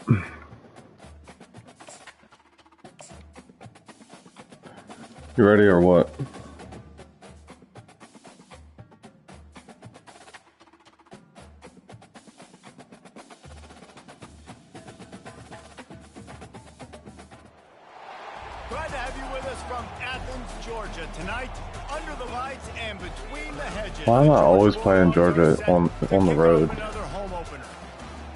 You ready or what? Glad to have you with us from Athens, Georgia. Tonight, under the lights and between the hedges. Why am I always playing Georgia on the road? Another home opener.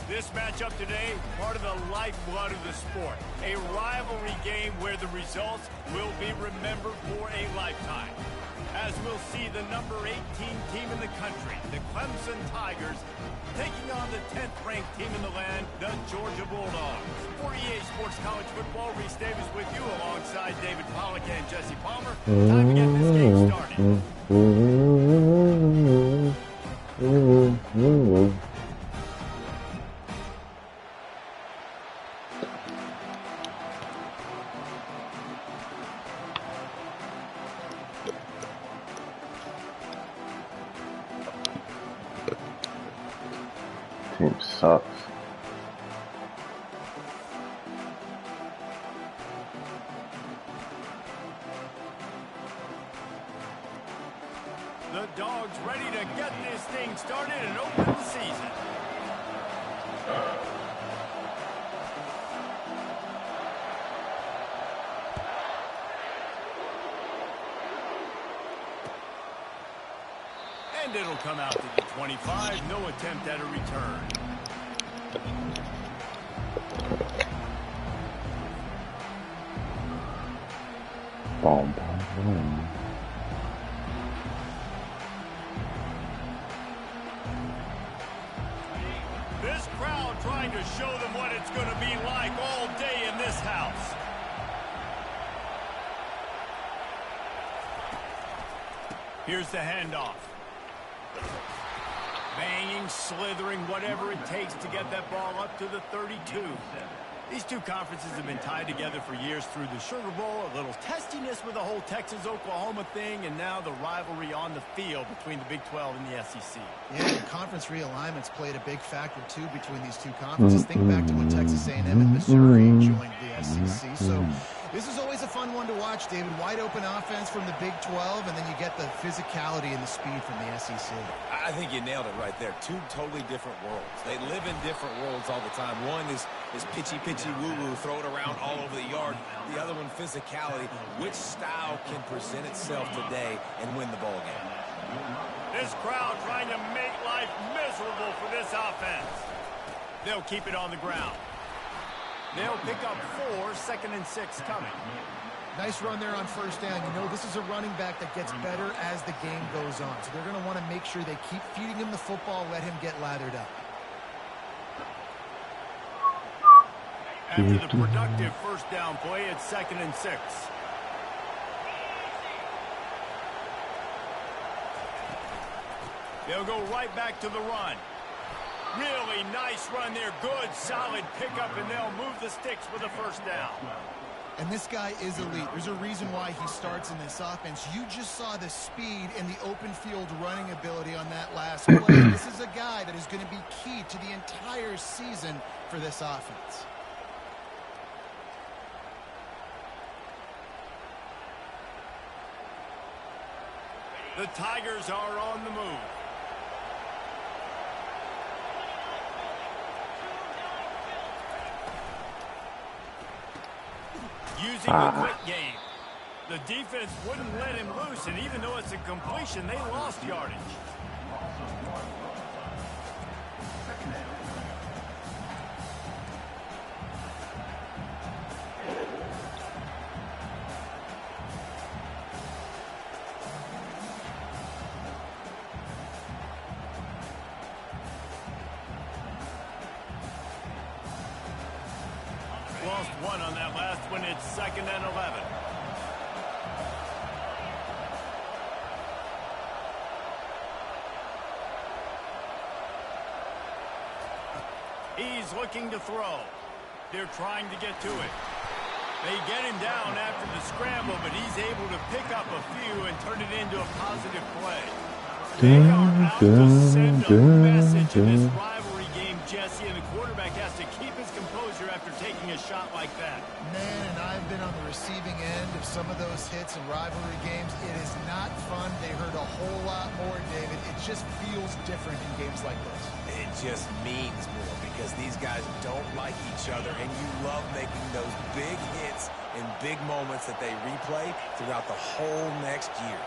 This matchup today, part of the lifeblood of the sport. A rivalry game where the results will be remembered for a lifetime. As we'll see the number 18 team in the country, the Clemson Tigers, taking on the 10th-ranked team in the land, the Georgia Bulldogs. For EA Sports College Football, Reese Davis with you alongside David Pollack and Jesse Palmer. Time to get this game started. Team sucks. The Dogs ready to get this thing started and open the season. And it'll come out to the 25. No attempt at a return. Boom, boom, boom. This crowd trying to show them what it's going to be like all day in this house. Here's the handoff. Banging, slithering, whatever it takes to get that ball up to the 32. These two conferences have been tied together for years through the Sugar Bowl, a little testiness with the whole Texas-Oklahoma thing, and now the rivalry on the field between the Big 12 and the SEC. Yeah, and conference realignments played a big factor, too, between these two conferences. Think back to when Texas A&M and Missouri joined the SEC. So this is always a fun one to watch, David. Wide open offense from the Big 12, and then you get the physicality and the speed from the SEC. I think you nailed it right there. Two totally different worlds. They live in different worlds all the time. One is pitchy, woo-woo, throw it around all over the yard. The other one, physicality. Which style can present itself today and win the ball game? This crowd trying to make life miserable for this offense. They'll keep it on the ground. They'll pick up 4, 2nd and 6 coming. Nice run there on first down. You know, this is a running back that gets better as the game goes on. So they're going to want to make sure they keep feeding him the football, let him get lathered up. After the productive first down play, it's 2nd and 6. They'll go right back to the run. Really nice run there. Good, solid pickup, and they'll move the sticks for the first down. And this guy is elite. There's a reason why he starts in this offense. You just saw the speed and the open field running ability on that last play. This is a guy that is going to be key to the entire season for this offense. The Tigers are on the move. Using the quick game. The defense wouldn't let him loose, and even though it's a completion, they lost yardage. Lost one on that last one. It's 2nd and 11. He's looking to throw. They're trying to get to it. They get him down after the scramble, but he's able to pick up a few and turn it into a positive play. They are out to send a message in this rivalry game, Jesse, and the quarterback has to keep his composure taking a shot like that. Man, and I've been on the receiving end of some of those hits in rivalry games. It is not fun. They hurt a whole lot more, David. It just feels different in games like this. It just means more because these guys don't like each other, and you love making those big hits in big moments that they replay throughout the whole next year.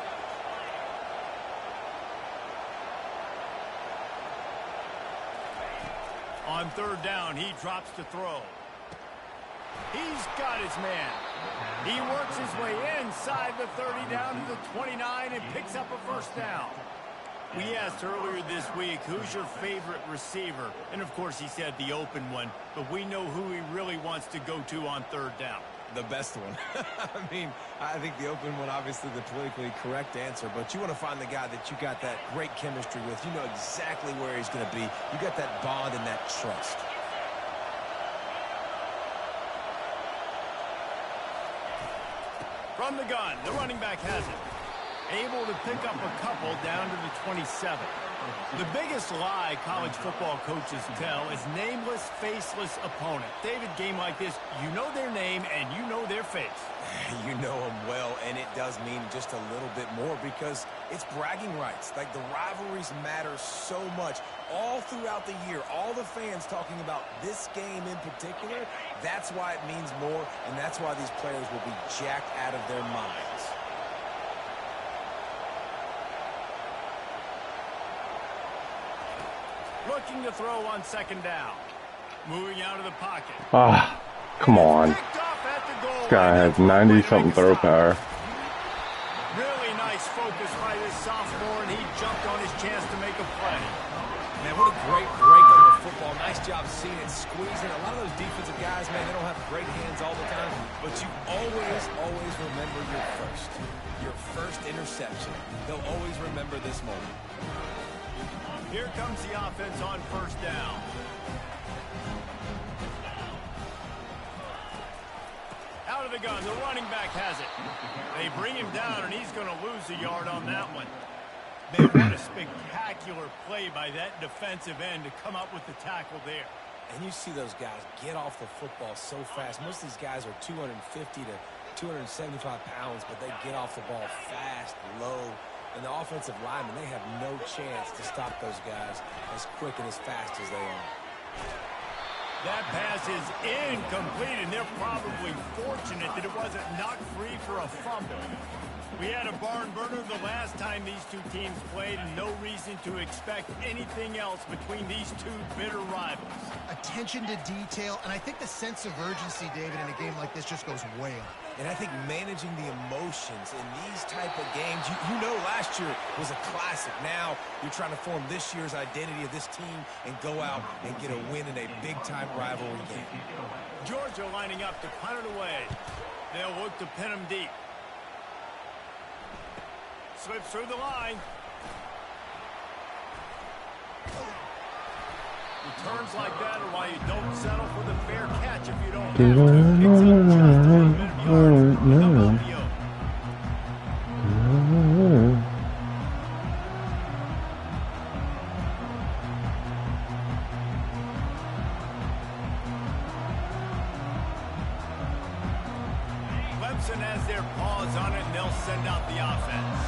On third down, he drops to throw. He's got his man. He works his way inside the 30 down to the 29 and picks up a first down. We asked earlier this week, who's your favorite receiver? And, of course, he said the open one, but we know who he really wants to go to on third down. The best one. I mean, I think the open one, obviously the politically correct answer, but you want to find the guy that you got that great chemistry with. You know exactly where he's going to be. You got that bond and that trust. From the gun, the running back has it. Able to pick up a couple down to the 27. The biggest lie college football coaches tell is nameless, faceless opponent. David, game like this, you know their name and you know their face. You know them well, and it does mean just a little bit more because it's bragging rights. Like, the rivalries matter so much all throughout the year. All the fans talking about this game in particular, that's why it means more, and that's why these players will be jacked out of their minds. Looking to throw on second down. Moving out of the pocket. Ah, come on. This guy has 90-something throw power. Really nice focus by this sophomore, and he jumped on his chance to make a play. Man, what a great break on the football. Nice job seeing it, squeezing. A lot of those defensive guys, man, they don't have great hands all the time, but you always remember your first interception. They'll always remember this moment. Here comes the offense on first down. Out of the gun, the running back has it. They bring him down, and he's going to lose a yard on that one. Man, what a spectacular play by that defensive end to come up with the tackle there. And you see those guys get off the football so fast. Most of these guys are 250 to 275 pounds, but they get off the ball fast, low. And the offensive linemen, they have no chance to stop those guys as quick and as fast as they are. That pass is incomplete, and they're probably fortunate that it wasn't knocked free for a fumble. We had a barn burner the last time these two teams played, and no reason to expect anything else between these two bitter rivals. Attention to detail, and I think the sense of urgency, David, in a game like this just goes way up. And I think managing the emotions in these type of games, you know last year was a classic. Now you're trying to form this year's identity of this team and go out and get a win in a big-time rivalry game. Georgia lining up to punt it away. They'll look to pin him deep. Slips through the line. Returns like that are why you don't settle for the fair catch if you don't have to. Picks up just a little bit of yard. How about the yoke? Clemson has their paws on it, and they'll send out the offense.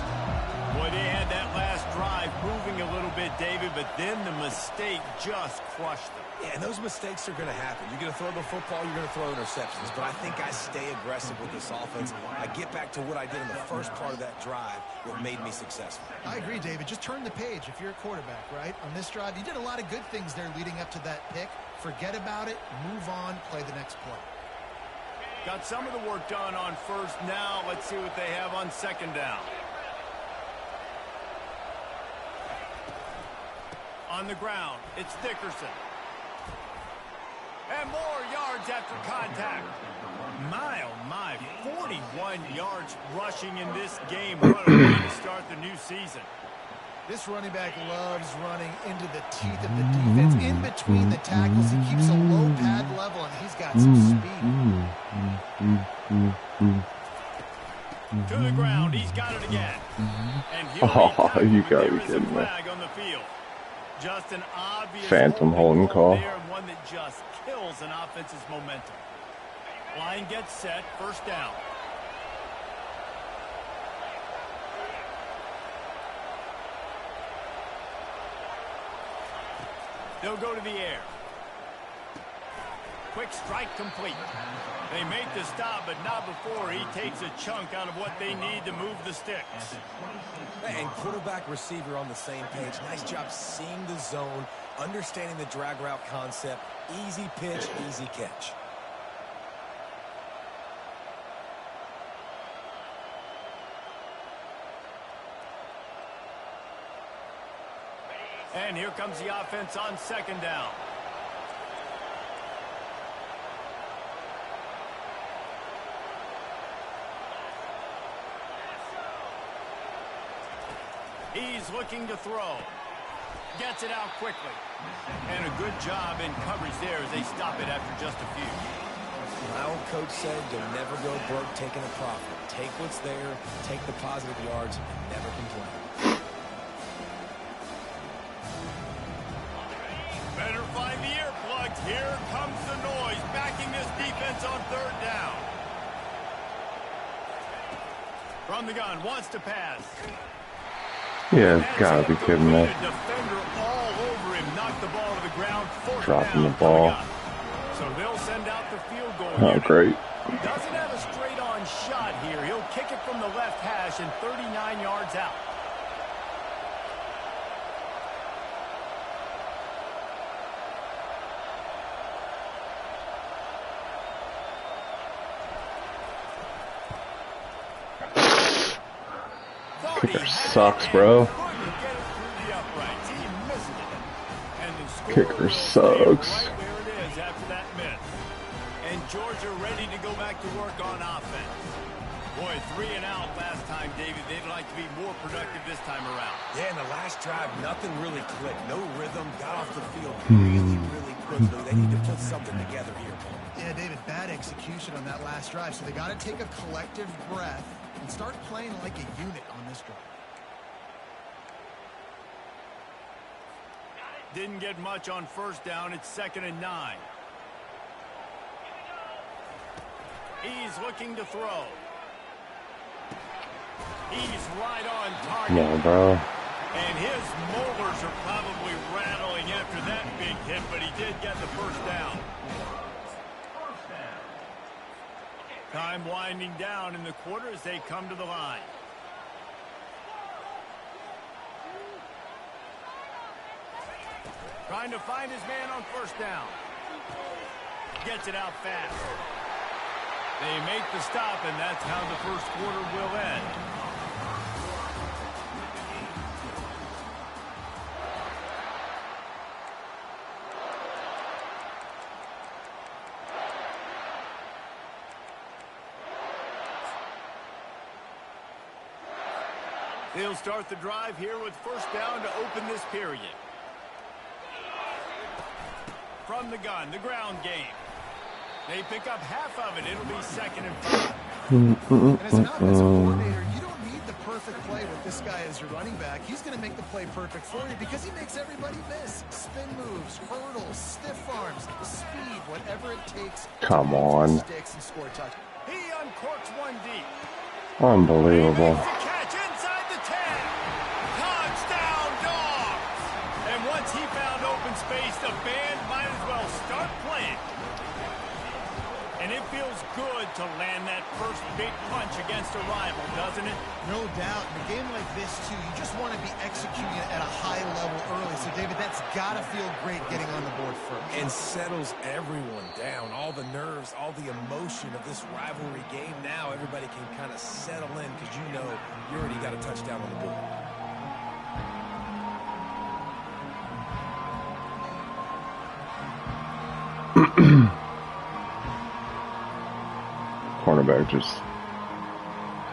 Boy, they had that last drive moving a little bit, David, but then the mistake just crushed them. Yeah, and those mistakes are going to happen. You're going to throw the football, you're going to throw interceptions. But I think I stay aggressive with this offense. I get back to what I did in the first part of that drive that made me successful. I agree, David. Just turn the page if you're a quarterback, right? On this drive, you did a lot of good things there leading up to that pick. Forget about it, move on, play the next play. Got some of the work done on first. Now let's see what they have on second down. On the ground, it's Dickerson. And more yards after contact. My, oh my, 41 yards rushing in this game. What a way to start the new season. This running back loves running into the teeth of the defense. In between the tackles, he keeps a low pad level, and he's got some speed. To the ground, he's got it again. And Oh, you gotta be kidding me. flag on the field. Just an obvious phantom holding call. there, one that just kills an offense's momentum. Line gets set, first down. They'll go to the air. Quick strike complete. They make the stop, but not before he takes a chunk out of what they need to move the sticks. And quarterback receiver on the same page. Nice job seeing the zone, understanding the drag route concept. Easy pitch, easy catch. And here comes the offense on second down. He's looking to throw. Gets it out quickly. And a good job in coverage there as they stop it after just a few. My old coach said you'll never go broke taking a profit. Take what's there, take the positive yards, and never complain. Better find the earplugs. Here comes the noise, backing this defense on third down. From the gun, wants to pass. Yeah, gotta be kidding me. Defender all over him, knocked the ball to the ground. Dropping the ball. So they'll send out the field goal. Oh, great. Doesn't have a straight-on shot here. He'll kick it from the left hash and 39 yards out. Kicker sucks, bro. Kicker sucks. And Georgia ready to go back to work on offense. Boy, 3 and out last time, David. They'd like to be more productive this time around. Yeah, in the last drive, nothing really clicked. No rhythm, got off the field really quickly. They need to put something together here. Yeah, David, bad execution on that last drive. So they got to take a collective breath and start playing like a unit on this drive. Didn't get much on first down. It's 2nd and 9. He's looking to throw. He's right on target. Come on, bro. And his molars are probably rattling after that big hit, but he did get the first down. Time winding down in the quarter as they come to the line. Trying to find his man on first down. Gets it out fast. They make the stop, and that's how the first quarter will end. They'll start the drive here with first down to open this period. From the gun, the ground game. They pick up half of it. It'll be 2nd and 5. And as an offensive coordinator, you don't need the perfect play with this guy as your running back. He's going to make the play perfect for you because he makes everybody miss. Spin moves, hurdles, stiff arms, speed, whatever it takes. Come on. Sticks and score a touchdown. He uncorks one deep. Unbelievable. Catch inside the 10. Touchdown, Dogs. And once he found open space, the band might as well start playing. And it feels good to land that first big punch against a rival, doesn't it? No doubt. In a game like this, too, you just want to be executing it at a high level early. So, David, that's got to feel great getting on the board first. And settles everyone down. All the nerves, all the emotion of this rivalry game. Now everybody can kind of settle in because you know you already got a touchdown on the board. Cornerback just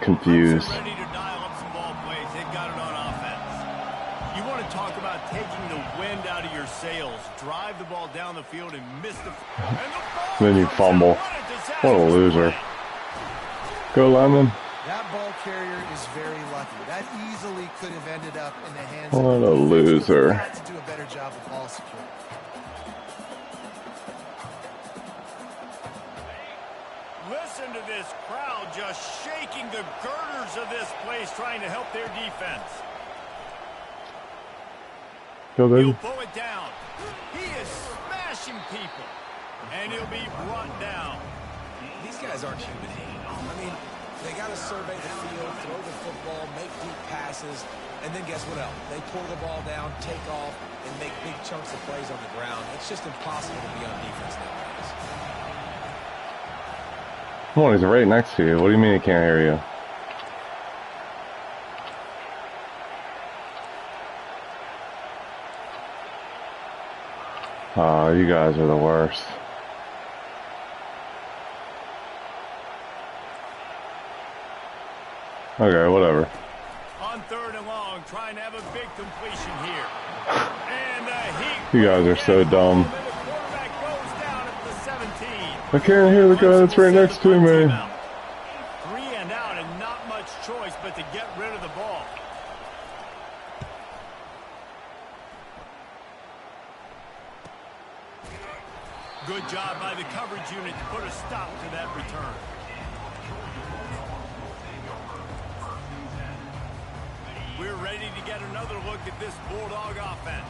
confused. Ready to dial up some ball plays. They've got it on offense. You want to talk about taking the wind out of your sails. Drive the ball down the field and miss the... Then you fumble. What a loser. Go, Lemon. That ball carrier is very lucky. That easily could have ended up in the hands What of a loser. Had to do a better job Listen to this crowd just shaking the girders of this place, trying to help their defense. Go, baby. He'll pull it down. He is smashing people. And he'll be brought down. These guys aren't human. I mean, they got to survey the field, throw the football, make deep passes, and then guess what else? They pull the ball down, take off, and make big chunks of plays on the ground. It's just impossible to be on defense nowadays. Come on, he's right next to you. What do you mean he can't hear you? Oh, you guys are the worst. Okay, whatever. On 3rd and long, trying to have a big completion here. And you guys are so dumb. The quarterback goes down at the 17. I can't hear the guy that's right next to me. 3 and out, and not much choice but to get rid of the ball. Good job by the coverage unit to put a stop to that return. We're ready to get another look at this Bulldog offense.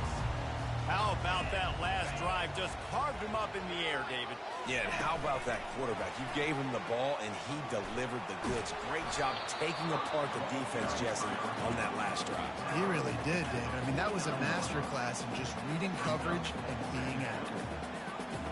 How about that last drive? Just carved him up in the air, David. Yeah, and how about that quarterback? You gave him the ball, and he delivered the goods. Great job taking apart the defense, Jesse, on that last drive. He really did, David. I mean, that was a masterclass in just reading coverage and being accurate.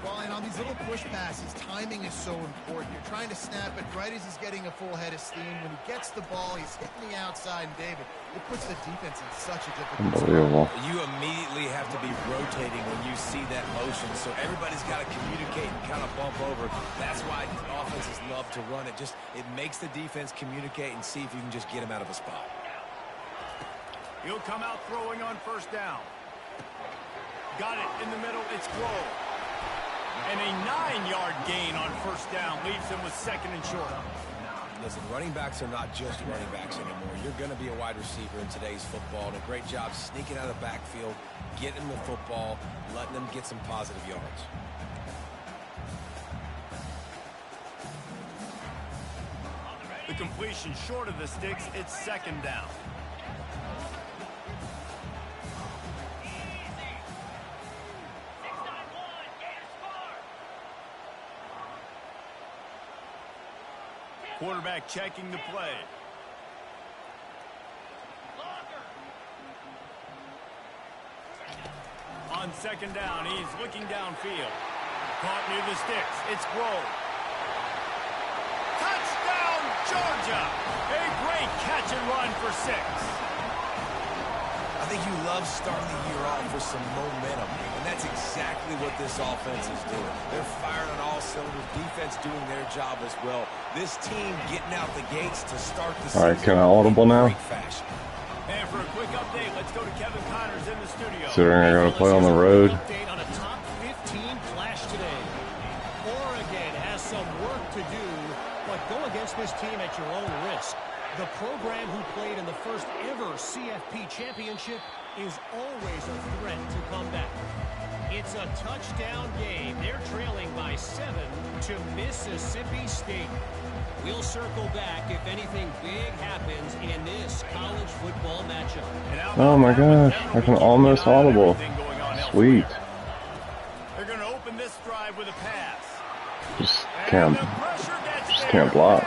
Well, and on these little push passes, timing is so important. You're trying to snap it right as he's getting a full head of steam. When he gets the ball, he's hitting the outside, and David, it puts the defense in such a difficult Unbelievable. spot. You immediately have to be rotating when you see that motion, so everybody's got to communicate and kind of bump over. That's why offenses love to run it. Just it makes the defense communicate and see if you can just get him out of a spot. He'll come out throwing on 1st down. Got it in the middle. It's Grove. And a 9-yard gain on 1st down leaves him with 2nd and short. Listen, running backs are not just running backs anymore. You're going to be a wide receiver in today's football. And a great job sneaking out of the backfield, getting the football, letting them get some positive yards. The completion short of the sticks. It's 2nd down. Quarterback checking the play. On 2nd down, he's looking downfield. Caught near the sticks. It's Grove. Touchdown, Georgia! A great catch and run for 6. I think you love starting the year off with some momentum, and that's exactly what this offense is doing. They're firing on all cylinders, defense doing their job as well. This team getting out the gates to start the season. All right, can I audible now? And for a quick update, let's go to Kevin Connors in the studio. So they're going to play on the road. Update on a top 15 clash today. Oregon has some work to do, but go against this team at your own risk. The program who played in the first ever CFP championship is always a threat to come back. It's a touchdown game. They're trailing by 7 to Mississippi State. We'll circle back if anything big happens in this college football matchup. Oh my gosh, I can almost audible. Sweet. They're going to open this drive with a pass. Just can't block.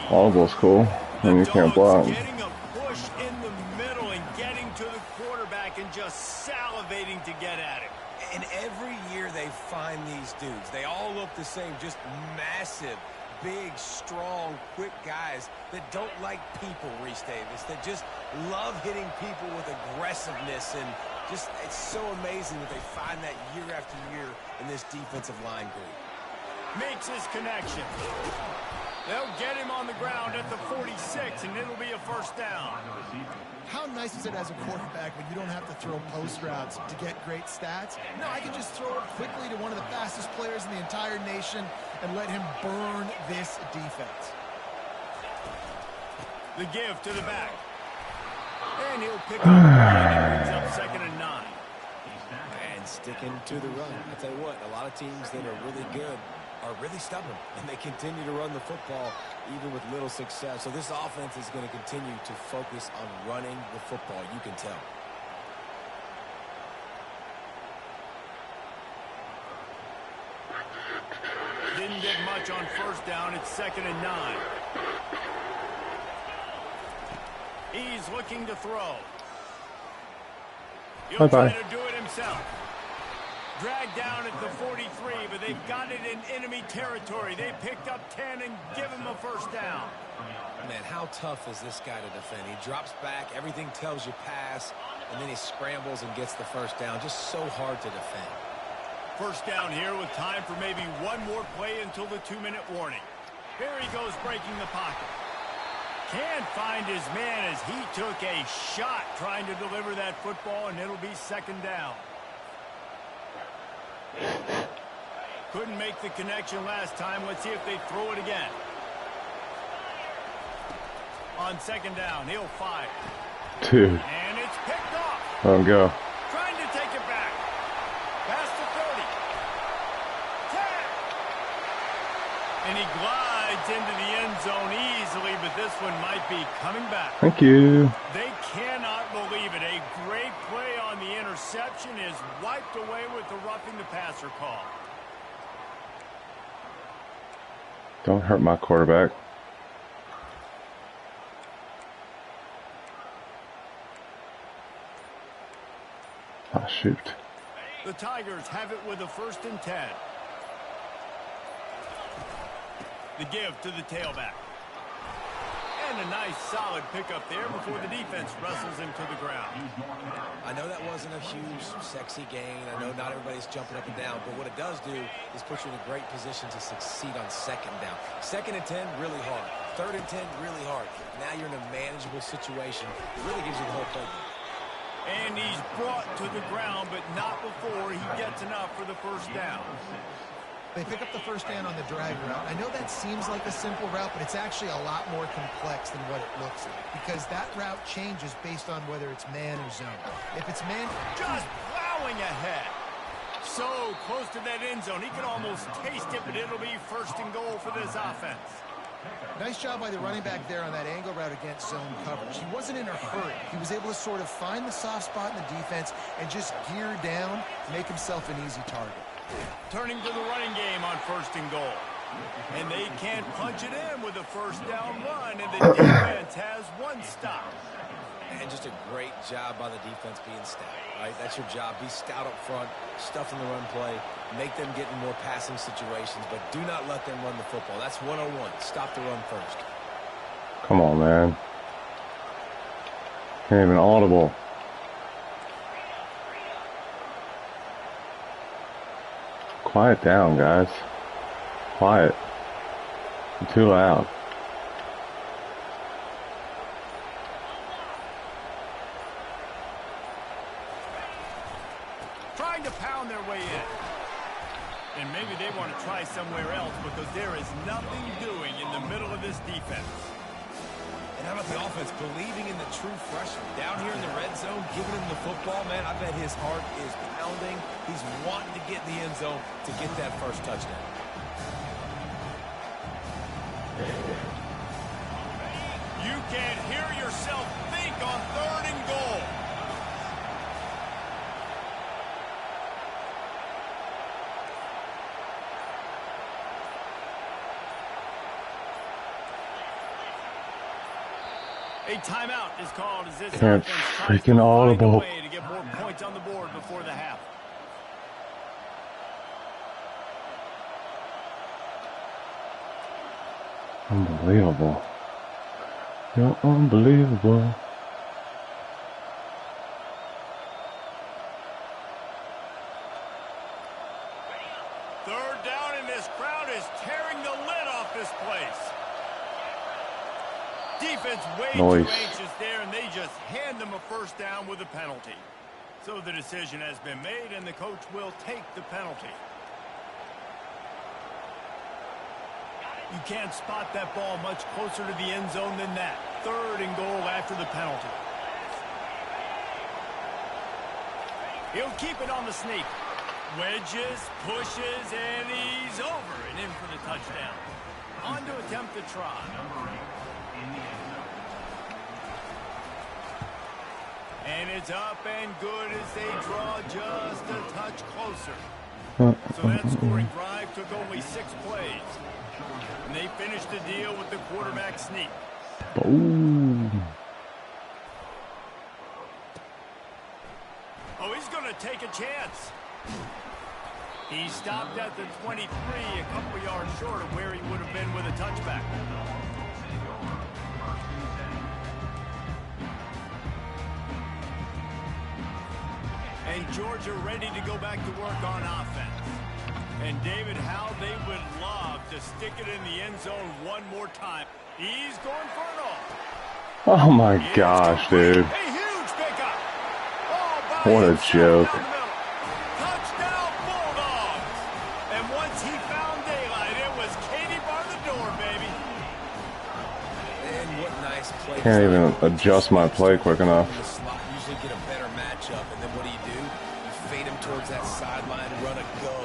Audible's cool, and you can't block. Getting a push in the middle and getting to the quarterback and just salivating to get at it. And every year they find these dudes. They all look the same, just massive, big, strong, quick guys that don't like people, Reese Davis, that just love hitting people with aggressiveness. And just, it's so amazing that they find that year after year in this defensive line group. Makes his connection. They'll get him on the ground at the 46, and it'll be a 1st down. How nice is it as a quarterback when you don't have to throw post routes to get great stats? No, I can just throw it quickly to one of the fastest players in the entire nation and let him burn this defense. The give to the back. And he'll pick up and brings up 2nd and 9. And sticking to the run. I tell you what, a lot of teams that are really good are really stubborn, and they continue to run the football even with little success. So this offense is going to continue to focus on running the football. You can tell. Didn't get much on first down. It's 2nd and 9. He's looking to throw. He'll try to do it himself. Dragged down at the 43, but they've got it in enemy territory. They picked up 10 and give him a first down. Man, how tough is this guy to defend? He drops back, everything tells you pass, and then he scrambles and gets the first down. Just so hard to defend. First down here with time for maybe one more play until the 2-minute warning. Here he goes breaking the pocket. Can't find his man as he took a shot trying to deliver that football, and it'll be 2nd down. Couldn't make the connection last time. Let's see if they throw it again. On 2nd down, he'll fire. Dude. And it's picked off. Let him go. Trying to take it back. Past the 30. 10. And he glides into the end zone easily, but this one might be coming back. Thank you. They cannot believe it. A great play on the interception is wiped away with the roughing the passer call. Don't hurt my quarterback. Ah, shoot. The Tigers have it with a 1st and 10. The give to the tailback. And a nice solid pickup there before the defense wrestles him to the ground. I know that wasn't a huge, sexy gain. I know not everybody's jumping up and down, but what it does do is put you in a great position to succeed on 2nd down. 2nd and 10, really hard. 3rd and 10, really hard. Now you're in a manageable situation. It really gives you the whole playbook. And he's brought to the ground, but not before he gets enough for the first down. They pick up the first down on the drag route. I know that seems like a simple route, but it's actually a lot more complex than what it looks like, because that route changes based on whether it's man or zone. If it's man, just plowing ahead. So close to that end zone. He can almost taste it, but it'll be 1st and goal for this offense. Nice job by the running back there on that angle route against zone coverage. He wasn't in a hurry. He was able to sort of find the soft spot in the defense and just gear down, make himself an easy target. Turning to the running game on 1st and goal. And they can't punch it in with a first down run, and the defense has one stop. And just a great job by the defense being stout, right? That's your job. Be stout up front, stuff in the run play, make them get in more passing situations, but do not let them run the football. That's 101. Stop the run first. Come on, man. Ain't even audible. Quiet down, guys. Quiet. You're too loud. Trying to pound their way in. And maybe they want to try somewhere else because there is nothing doing in the middle of this defense. And how about the offense believing in the true freshman? Down here in the red zone, giving him the football, man, I bet his heart is pounding. He's wanting to get in the end zone to get that first touchdown. You can hear yourself think on 3rd and goal. A timeout is called as this Can't offense tries to freaking find a audible. way to get more points on the board before the half. Unbelievable. You're unbelievable. Third down, and this crowd is tearing the lid off this place. Defense way too anxious there, and they just hand them a first down with a penalty. So the decision has been made, and the coach will take the penalty. You can't spot that ball much closer to the end zone than that. 3rd and goal after the penalty. He'll keep it on the sneak. Wedges, pushes, and he's over and in for the touchdown. On to attempt the try. And it's up and good as they draw just a touch closer. So that scoring drive took only 6 plays. And they finished the deal with the quarterback sneak. Boom. Oh, he's going to take a chance. He stopped at the 23, a couple yards short of where he would have been with a touchback. And Georgia ready to go back to work on offense. And David, how they would love to stick it in the end zone one more time. He's going for it all. Oh my gosh, dude. A huge pickup. What a joke. Touchdown Bulldogs. And once he found daylight, it was Katie bar the door, baby. And what nice play. Can't even adjust my play quick enough. The slot usually get a better matchup, and then what do? You fade him towards that sideline, run a go.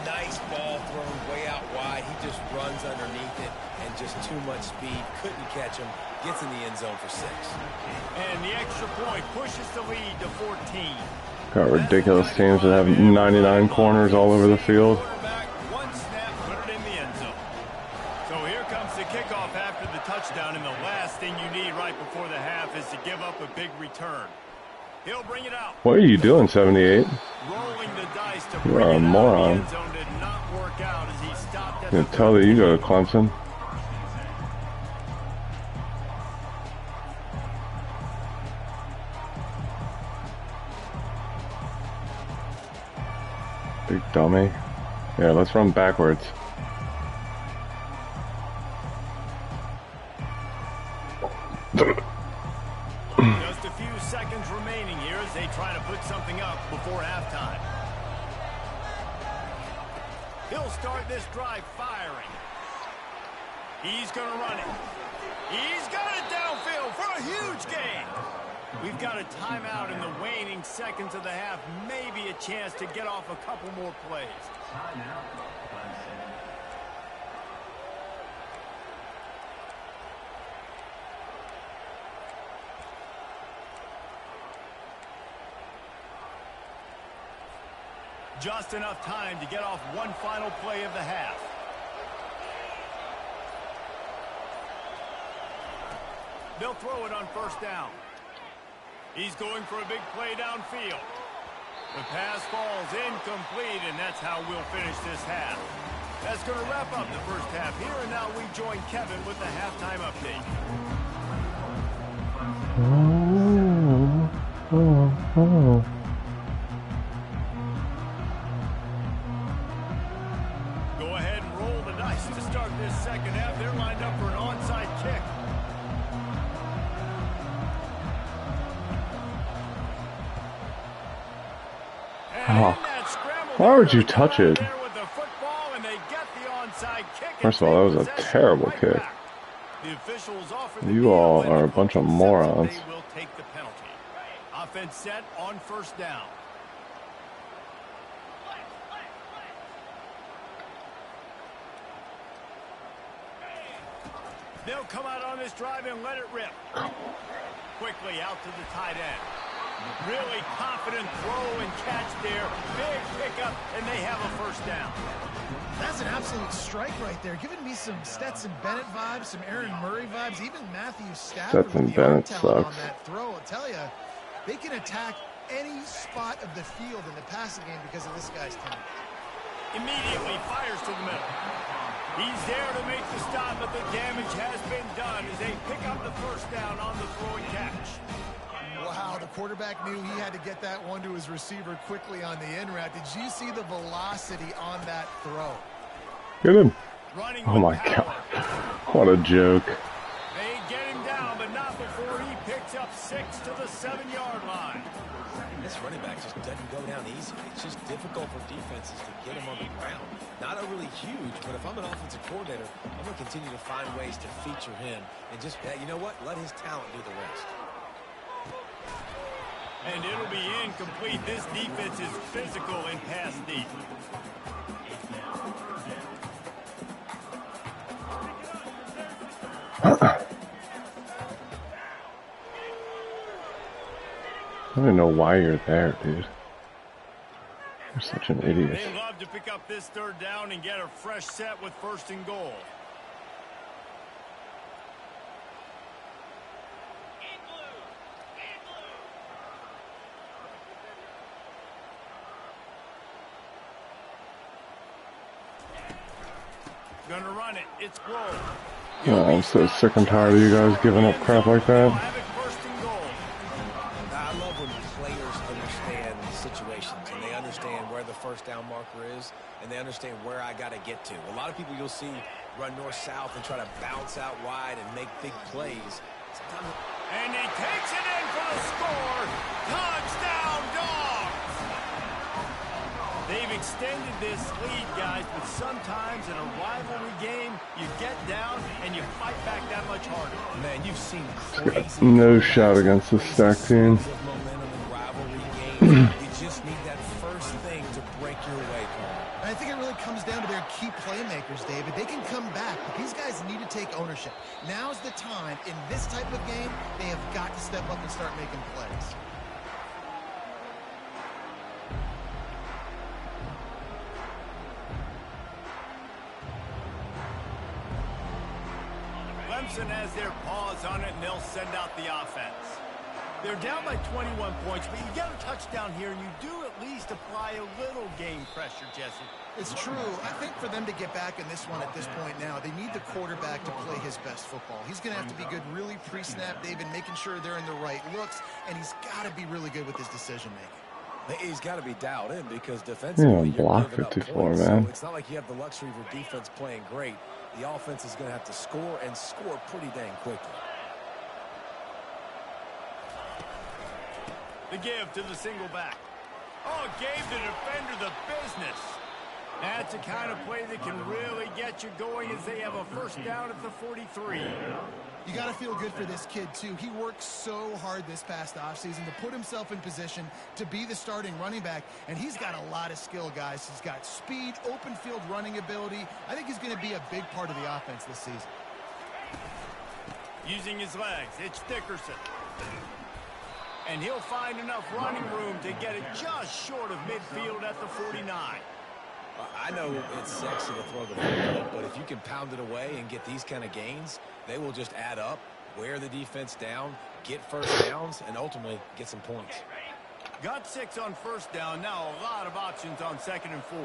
Nice ball thrown way out wide. He just runs underneath it, and just too much speed. Couldn't catch him. Gets in the end zone for 6. And the extra point pushes the lead to 14. Got ridiculous teams that have 99 corners all over the field. One snap, put it in the end zone. So here comes the kickoff after the touchdown, and the last thing you need right before the half is to give up a big return. He'll bring it out. What are you doing, 78? Rolling the dice to You bring are a it out moron. of the end zone did not work out as he stopped at You the can tell that you go to Clemson. Big dummy. Yeah, let's run backwards. Just a few seconds remaining here as they try to put something up before halftime. He'll start this drive firing. He's going to run it. He's got it downfield for a huge gain. We've got a timeout in the waning seconds of the half. Maybe a chance to get off a couple more plays. Just enough time to get off one final play of the half. They'll throw it on first down. He's going for a big play downfield. The pass falls incomplete, and that's how we'll finish this half. That's going to wrap up the first half here, and now we join Kevin with the halftime update. Go ahead and roll the dice to start this second half. They're lined up for an onside kick. Why would you touch it? First of all, that was a terrible kick. You all are a bunch of morons. Offense set on first down. They'll come out on this drive and let it rip. Quickly out to the tight end. Really confident throw and catch there. Big pickup, and they have a first down. That's an absolute strike right there. Giving me some Stetson Bennett vibes, some Aaron Murray vibes, even Matthew Stafford Stetson with the arm Bennett talent on sucks. that throw. I'll tell you, they can attack any spot of the field in the passing game because of this guy's talent. Immediately fires to the middle. He's there to make the stop, but the damage has been done as they pick up the first down on the throw and catch. Wow, the quarterback knew he had to get that one to his receiver quickly on the in route. Did you see the velocity on that throw? Get him. Running Oh my God. What a joke. They get him down, but not before he picks up 6 to the 7-yard line. This running back just doesn't go down easy. It's just difficult for defenses to get him on the ground. Not a really huge, but if I'm an offensive coordinator, I'm going to continue to find ways to feature him and just, you know what, let his talent do the rest. And it'll be incomplete. This defense is physical in pass deep. I don't know why you're there, dude. You're such an idiot. They love to pick up this third down and get a fresh set with 1st and goal. Gonna run it. It's Grove. Oh, I'm so sick and tired of you guys giving up crap like that. I love when players understand situations and they understand where the 1st down marker is and they understand where I got to get to. A lot of people you'll see run north-south and try to bounce out wide and make big plays. And he takes it in for the score. Touchdown, Dogs! They've extended this lead, guys, but sometimes in a rivalry game, you get down and you fight back that much harder. Man, you've seen crazy. No shot against the stack team. You just need that first thing to break your way, Paul. I think it really comes down to their key playmakers, David. They can come back, but these guys need to take ownership. Now's the time. In this type of game, they have got to step up and start making plays. Clemson has their paws on it, and they'll send out the offense. They're down by 21 points, but you get a touchdown here, and you do at least apply a little game pressure, Jesse. It's true. I think for them to get back in this one at this point now, they need the quarterback to play his best football. He's going to have to be good really pre-snap, David, making sure they're in the right looks, and he's got to be really good with his decision-making. He's got to be dialed in because defensively, Yeah, block 54, man. So it's not like you have the luxury of your defense playing great. The offense is going to have to score and score pretty dang quickly. The give to the single back. Oh, gave the defender the business. That's the kind of play that can really get you going as they have a 1st down at the 43. You got to feel good for this kid, too. He worked so hard this past offseason to put himself in position to be the starting running back, and he's got a lot of skill, guys. He's got speed, open field running ability. I think he's going to be a big part of the offense this season. Using his legs, it's Dickerson. And he'll find enough running room to get it just short of midfield at the 49. I know it's sexy to throw the football, but if you can pound it away and get these kind of gains, they will just add up, wear the defense down, get 1st downs, and ultimately get some points. Got 6 on 1st down. Now a lot of options on 2nd and 4.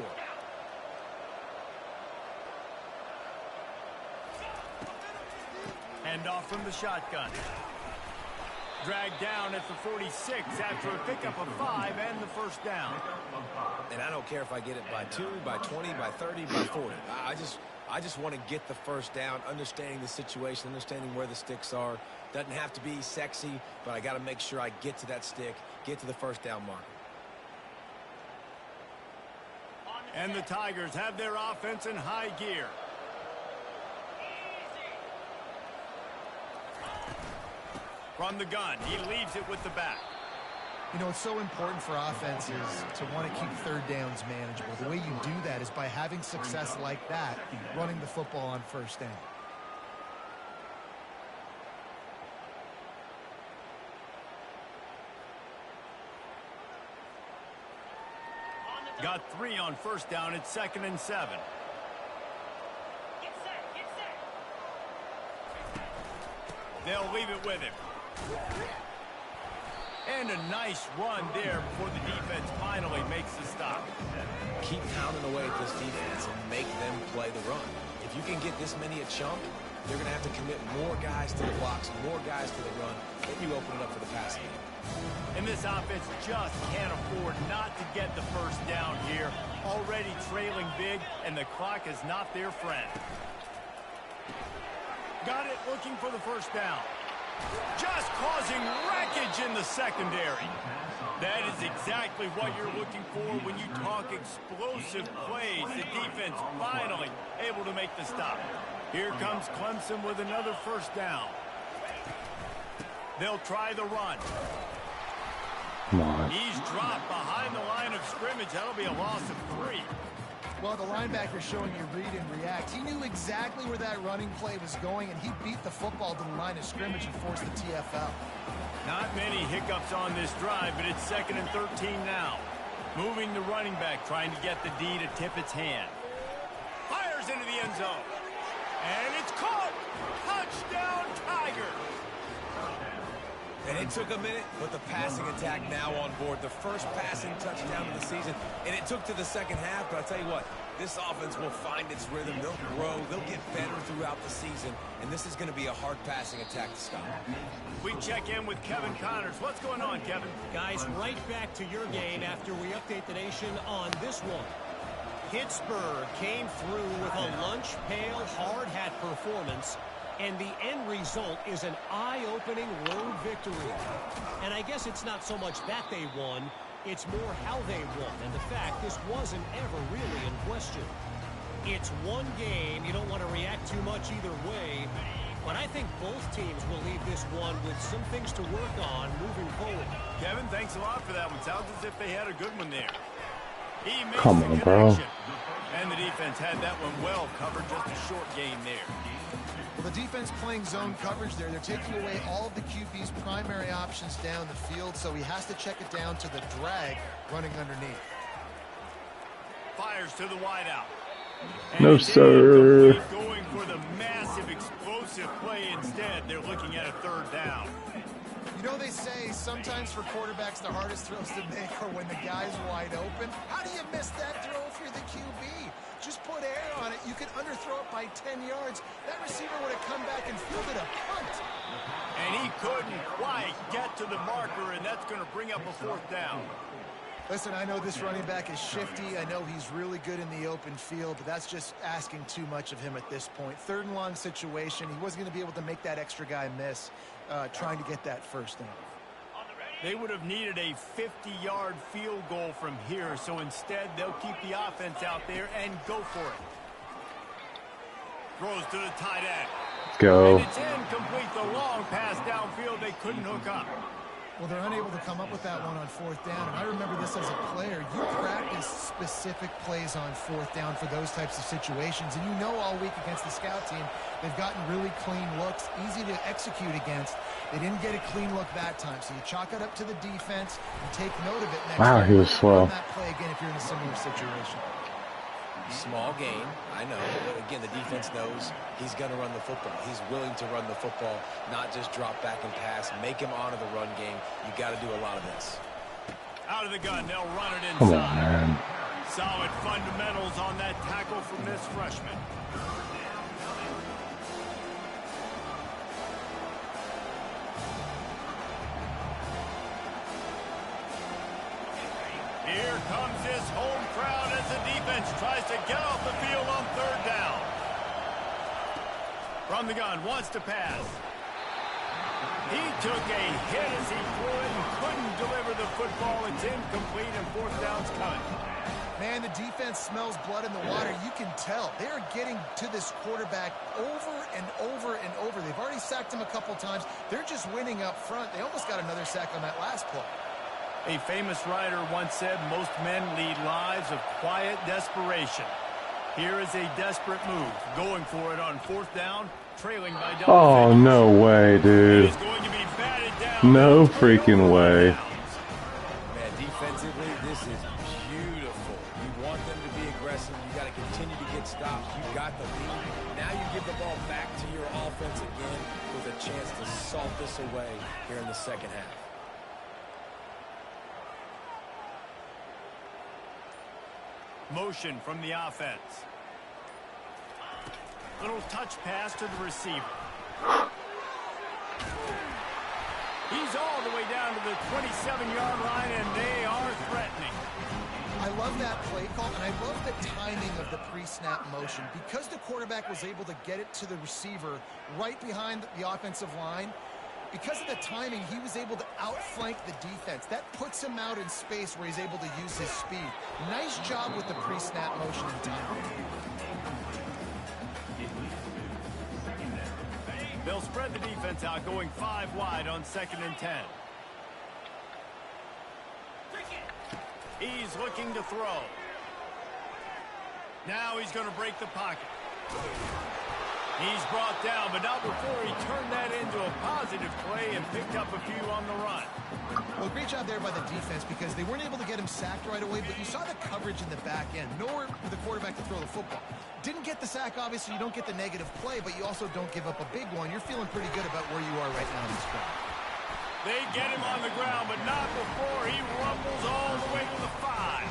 Hand off from the shotgun. Dragged down at the 46 after a pickup of 5 and the 1st down. And I don't care if I get it by 2, by 20, by 30, by 40. I just want to get the 1st down, understanding the situation, understanding where the sticks are. Doesn't have to be sexy, but I got to make sure I get to that stick, get to the 1st down marker. And the Tigers have their offense in high gear. From the gun, he leaves it with the back. You know, it's so important for offenses to want to keep 3rd downs manageable. The way you do that is by having success like that, running the football on 1st down. Got 3 on 1st down. It's 2nd and 7. They'll leave it with him. And a nice run there before the defense finally makes the stop. Keep pounding away at this defense and make them play the run. If you can get this many a chunk, they're going to have to commit more guys to the blocks, more guys to the run. Then you open it up for the passing game. And this offense just can't afford not to get the 1st down here. Already trailing big, and the clock is not their friend. Got it, looking for the 1st down. Just causing wreckage in the secondary. That is exactly what you're looking for when you talk explosive plays. The defense finally able to make the stop. Here comes Clemson with another 1st down. They'll try the run. Come on. He's dropped behind the line of scrimmage. That'll be a loss of 3. Well, the linebacker showing you read and react. He knew exactly where that running play was going, and he beat the football to the line of scrimmage and forced the TFL. Not many hiccups on this drive, but it's 2nd and 13 now. Moving the running back, trying to get the D to tip its hand. Fires into the end zone. And it's caught. Touchdown, Tigers. And it took a minute, but the passing attack now on board. The first passing touchdown of the season, and it took to the second half. But I'll tell you what, this offense will find its rhythm. They'll grow. They'll get better throughout the season. And this is going to be a hard passing attack to stop. We check in with Kevin Connors. What's going on, Kevin? Guys, right back to your game after we update the nation on this one. Pittsburgh came through with a lunch pail hard hat performance, and the end result is an eye-opening road victory. And I guess it's not so much that they won, it's more how they won, and the fact this wasn't ever really in question. It's one game, you don't want to react too much either way, but I think both teams will leave this one with some things to work on moving forward. Kevin, thanks a lot for that one. Sounds as if they had a good one there. He makes Come the on, bro. connection. And the defense had that one well covered, just a short gain there. Well, the defense playing zone coverage there. They're taking away all of the QB's primary options down the field, so he has to check it down to the drag running underneath. Fires to the wideout. No, sir. Going for the massive explosive play instead. They're looking at a 3rd down. You know, they say sometimes for quarterbacks the hardest throws to make are when the guy's wide open. How do you miss that throw if you're the QB? Just put air on it. You could underthrow it by 10 yards. That receiver would have come back and fielded a punt. And he couldn't quite get to the marker, and that's going to bring up a 4th down. Listen, I know this running back is shifty. I know he's really good in the open field, but that's just asking too much of him at this point. 3rd and long situation. He wasn't going to be able to make that extra guy miss trying to get that 1st down. They would have needed a 50-yard field goal from here, so instead they'll keep the offense out there and go for it. Throws to the tight end. Let's go. And it's incomplete. The long pass downfield they couldn't hook up. Well, they're unable to come up with that one on 4th down. And I remember this as a player. You practice specific plays on 4th down for those types of situations. And you know all week against the scout team, they've gotten really clean looks, easy to execute against. They didn't get a clean look that time. So you chalk it up to the defense. You take note of it next time. Wow, he was slow. Run that play again if you're in a similar situation. Small gain, I know, but again, the defense knows he's going to run the football. He's willing to run the football, not just drop back and pass, make him honor the run game. You got to do a lot of this. Out of the gun, they'll run it inside. Come on, man. Solid fundamentals on that tackle from this freshman. Here comes his home crowd as the defense tries to get off the field on 3rd down. From the gun, wants to pass. He took a hit as he threw it and couldn't deliver the football. It's incomplete and 4th down's coming. Man, the defense smells blood in the water. You can tell. They're getting to this quarterback over and over and over. They've already sacked him a couple times. They're just winning up front. They almost got another sack on that last play. A famous writer once said, most men lead lives of quiet desperation. Here is a desperate move. Going for it on 4th down, trailing by double. Oh, no way, dude. It is going to be batted down. No freaking way. Man, defensively, this is beautiful. You want them to be aggressive. You got to continue to get stops. You got the lead. Now you give the ball back to your offense again with a chance to salt this away here in the 2nd half. Motion from the offense. Little touch pass to the receiver. He's all the way down to the 27-yard line, and they are threatening. I love that play call, and I love the timing of the pre-snap motion. Because the quarterback was able to get it to the receiver right behind the offensive line, because of the timing, he was able to outflank the defense. That puts him out in space where he's able to use his speed. Nice job with the pre-snap motion and timing. They'll spread the defense out, going 5 wide on 2nd and 10. He's looking to throw. Now he's going to break the pocket. He's brought down, but not before he turned that into a positive play and picked up a few on the run. Well, great job there by the defense because they weren't able to get him sacked right away, but you saw the coverage in the back end. Nowhere for the quarterback to throw the football. Didn't get the sack, obviously. You don't get the negative play, but you also don't give up a big one. You're feeling pretty good about where you are right now in this drive. They get him on the ground, but not before he rumbles all the way to the 5.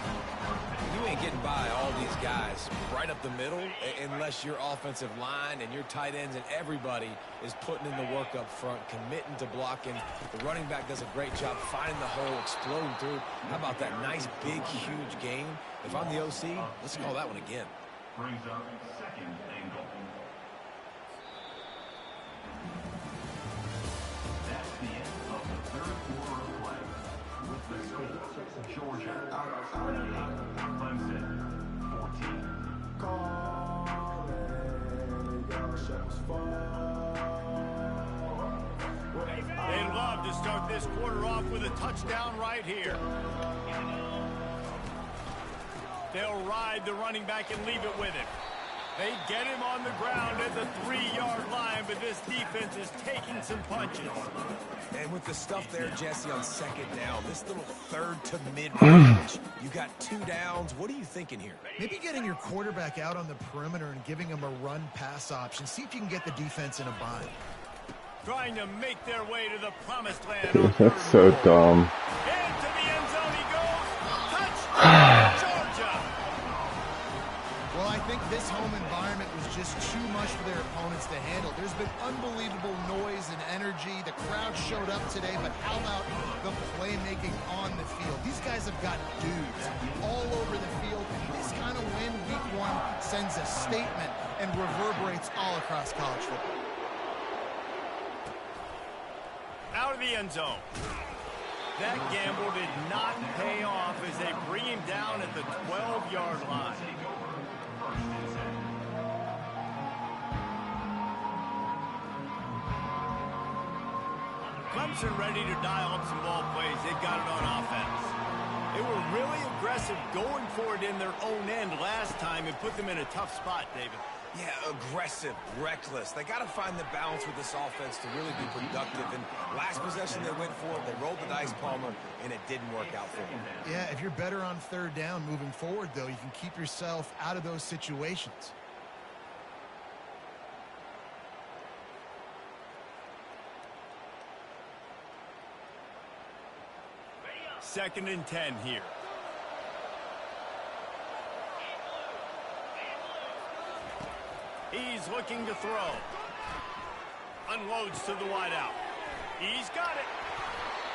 You ain't getting by all these guys right up the middle unless your offensive line and your tight ends and everybody is putting in the work up front, committing to blocking. The running back does a great job finding the hole, exploding through. How about that nice, big, huge game? If I'm the OC, let's call that one again. Brings up second and goal. That's the end of the third quarter of play. With the score, Georgia 38, Clemson 14. They love to start this quarter off with a touchdown right here. They'll ride the running back and leave it with him. They get him on the ground at the 3-yard line, but this defense is taking some punches. And with the stuff there, Jesse, on second down, this little third to mid-range, you got 2 downs. What are you thinking here? Maybe getting your quarterback out on the perimeter and giving him a run-pass option. See if you can get the defense in a bind. Trying to make their way to the promised land. Dude, that's so dumb. Into the end zone he goes. Touchdown, Georgia. Well, I think this home environment was just too much for their opponents to handle. There's been unbelievable noise and energy. The crowd showed up today, but how about the playmaking on the field? These guys have got dudes all over the field, and this kind of win week 1 sends a statement and reverberates all across college football. Out of the end zone. That gamble did not pay off as they bring him down at the 12-yard line. Clemson ready to dial up some ball plays. They've got it on offense. They were really aggressive going for it in their own end last time and put them in a tough spot, David. Yeah, aggressive, reckless. They got to find the balance with this offense to really be productive. And last possession they went for it, they rolled the dice, Palmer, and it didn't work out for them. Yeah, if you're better on third down moving forward, though, you can keep yourself out of those situations. Second and 10 here. He's looking to throw. Unloads to the wideout. He's got it.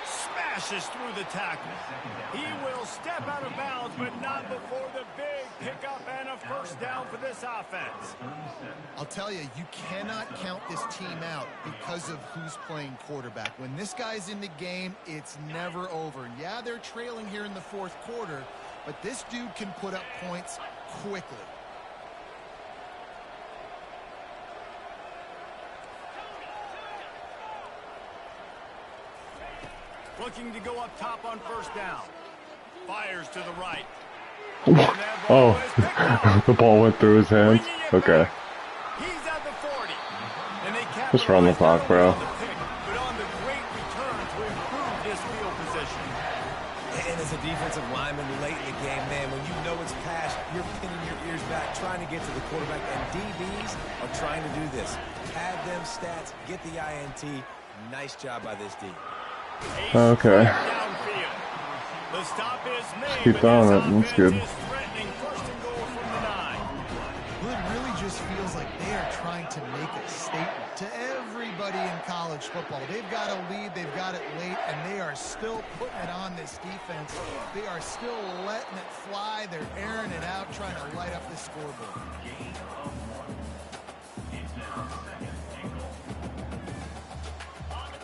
Smashes through the tackle. He will step out of bounds, but not before the big pickup and a first down for this offense. I'll tell you, you cannot count this team out because of who's playing quarterback. When this guy's in the game, it's never over. Yeah, they're trailing here in the 4th quarter, but this dude can put up points quickly. Looking to go up top on first down. Fires to the right. Oh, the ball went through his hands. Okay. He's at the 40. And they just run the clock, bro. But on the great return to improve this field position. And as a defensive lineman late in the game, man, when you know it's pass, you're pinning your ears back, trying to get to the quarterback. And DBs are trying to do this. Pad them stats, get the INT. Nice job by this D. Okay. The stop is made, Keep on it. That's good. First and goal from the 9. Well, it really just feels like they are trying to make a statement to everybody in college football. They've got a lead, they've got it late, and they are still putting it on this defense. They are still letting it fly. They're airing it out, trying to light up the scoreboard.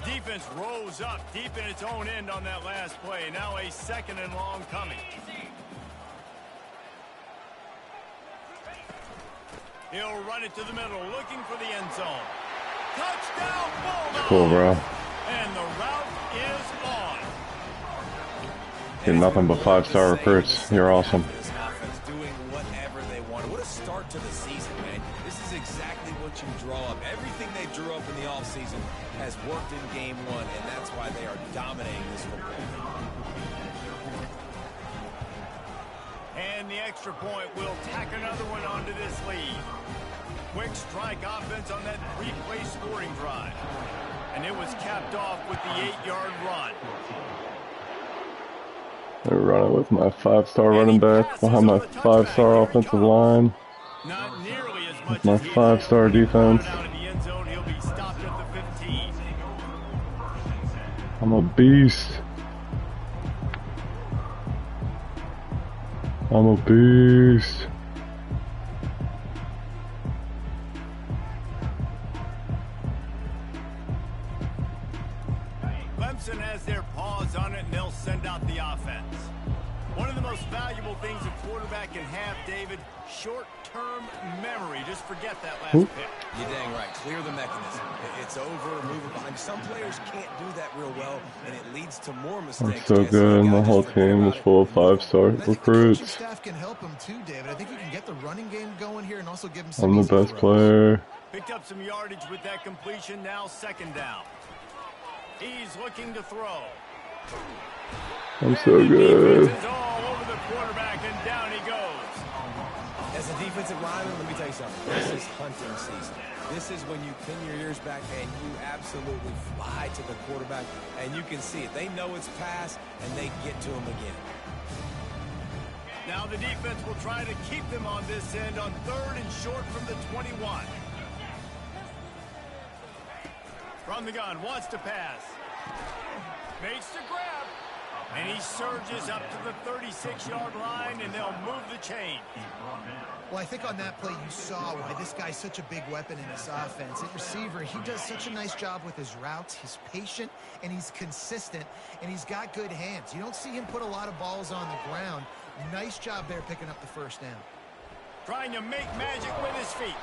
Defense rose up deep in its own end on that last play. Now a second and long coming. He'll run it to the middle, looking for the end zone. Touchdown, Bulldogs! Cool, bro. And the route is on. Get nothing but 5-star recruits. You're awesome. This offense doing whatever they want. What a start to the season, man. This is exactly what you draw up. Everything they drew up in the offseason has worked in game one, and that's why they are dominating this football. And the extra point will tack another one onto this lead. Quick strike offense on that three-play scoring drive. And it was capped off with the 8-yard run. They're running with my 5-star running back behind my 5-star offensive line. Not nearly as much With my as he 5-star defense. out of the end zone. He'll be stopped at the 15. I'm a beast. I'm a beast. Clemson has their paws on it, and they'll send out the offense. One of the most valuable things a quarterback can have, David, short-term memory. Just forget that last pick. You're dang right. Clear the mechanism. It's over, move it behind. Some players can't do that real well, and it leads to more mistakes. I'm so good. My whole team is full of 5-star And I think the recruits. coaching staff can help him too, David. I think you can get the running game going here and also give him some I'm the easy best throws. player. Picked up some yardage with that completion. Now second down. He's looking to throw. I'm so good. Defense is all over the quarterback, and down he goes. As a defensive lineman, let me tell you something. This is hunting season. This is when you pin your ears back and you absolutely fly to the quarterback, and you can see it. They know it's pass, and they get to him again. Now the defense will try to keep them on this end on 3rd and short from the 21. From the gun, wants to pass. Makes the grab. And he surges up to the 36-yard line, and they'll move the chain. Well, I think on that play you saw why this guy's such a big weapon in this offense. At receiver, he does such a nice job with his routes. He's patient, and he's consistent, and he's got good hands. You don't see him put a lot of balls on the ground. Nice job there picking up the first down. Trying to make magic with his feet.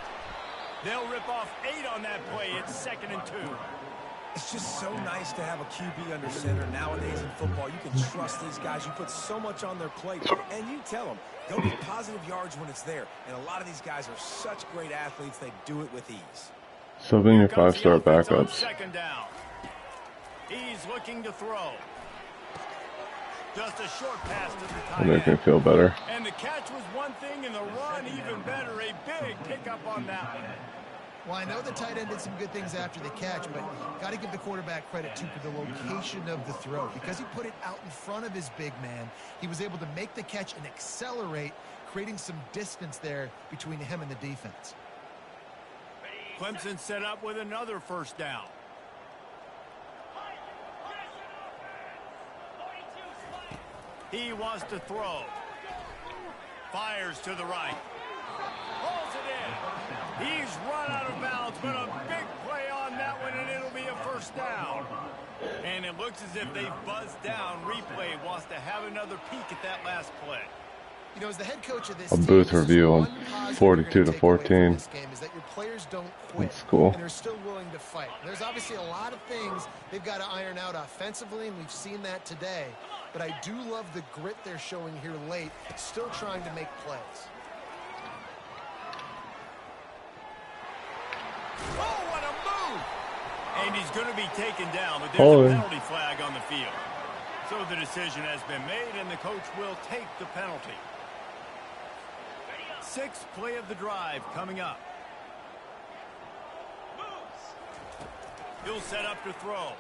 They'll rip off 8 on that play. It's 2nd and 2. It's just so nice to have a QB under center. Nowadays in football, you can trust these guys. You put so much on their plate, and you tell them, go get positive yards when it's there. And a lot of these guys are such great athletes, they do it with ease. Subbing your Comes the 5-star offense on backups. 2nd down. He's looking to throw. Just a short pass to the That tight makes me end. feel better. And the catch was one thing, and the run even better. A big pickup on that one. Well, I know the tight end did some good things after the catch, but got to give the quarterback credit, too, for the location of the throw. Because he put it out in front of his big man, he was able to make the catch and accelerate, creating some distance there between him and the defense. Clemson set up with another first down. He wants to throw. Fires to the right. Pulls it in. He's run out of bounds, but a big play on that one, and it'll be a first down. And it looks as if they've buzzed down. Replay wants to have another peek at that last play. You know, as the head coach of this A team, booth this is review on one positive 42 you're to gonna take away from 14. this game is that your players don't quit. That's cool. And they're still willing to fight. There's obviously a lot of things they've got to iron out offensively, and we've seen that today. But I do love the grit they're showing here late, still trying to make plays. Oh, what a move! And he's going to be taken down, but there's a penalty flag on the field. So the decision has been made, and the coach will take the penalty. 6th play of the drive coming up. He'll set up to throw.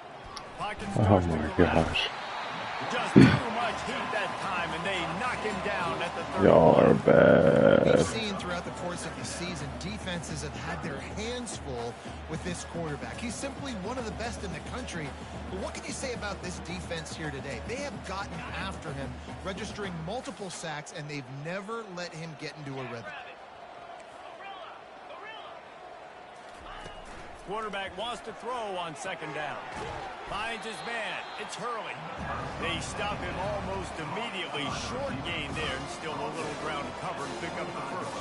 Pocket Oh starts to my the left. gosh. Just too much heat that time, and they knock him down at the 30. Y'all are bad. We've seen throughout the course of the season, defenses have had their hands full with this quarterback. He's simply one of the best in the country. But what can you say about this defense here today? They have gotten after him, registering multiple sacks, and they've never let him get into a rhythm. Quarterback wants to throw on 2nd down. Finds his man. It's Hurley. They stop him almost immediately. Short gain there, and still a little ground to cover to pick up the first.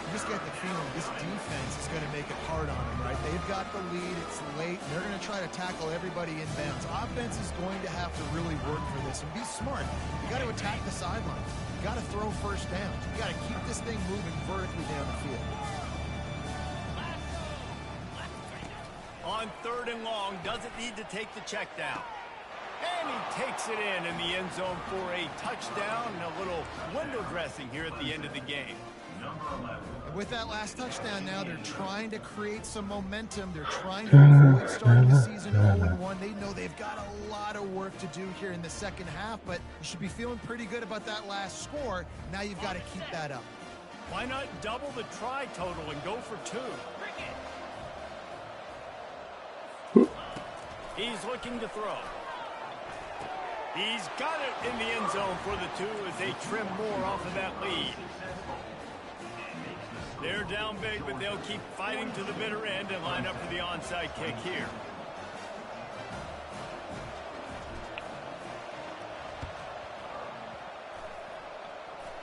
You just get the feeling this defense is going to make it hard on them, right? They've got the lead. It's late. And they're going to try to tackle everybody inbounds. Offense is going to have to really work for this and be smart. You got to attack the sideline. You got to throw first downs. You got to keep this thing moving vertically down the field. On 3rd and long, doesn't need to take the check down. And he takes it in the end zone for a touchdown and a little window dressing here at the end of the game. And with that last touchdown now, they're trying to create some momentum. They're trying to avoid starting the season 0-1. They know they've got a lot of work to do here in the second half, but you should be feeling pretty good about that last score. Now you've got to keep that up. Why not double the try total and go for 2? He's looking to throw. He's got it in the end zone for the 2 as they trim more off of that lead. They're down big, but they'll keep fighting to the bitter end and line up for the onside kick here.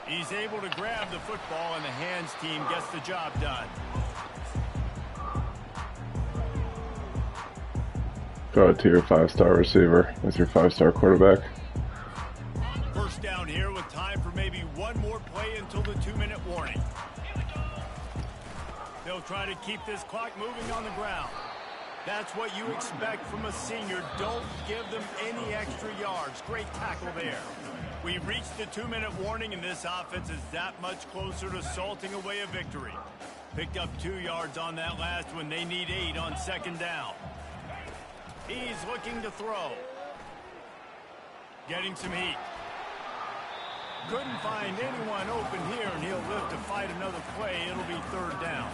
He's able to grab the football, and the hands team gets the job done. Throw it to your 5-star receiver. That's your 5-star quarterback. First down here with time for maybe one more play until the 2-minute warning. They'll try to keep this clock moving on the ground. That's what you expect from a senior. Don't give them any extra yards. Great tackle there. We've reached the 2-minute warning, and this offense is that much closer to salting away a victory. Picked up 2 yards on that last one. They need 8 on 2nd down. He's looking to throw. Getting some heat. Couldn't find anyone open here, and he'll live to fight another play. It'll be 3rd down.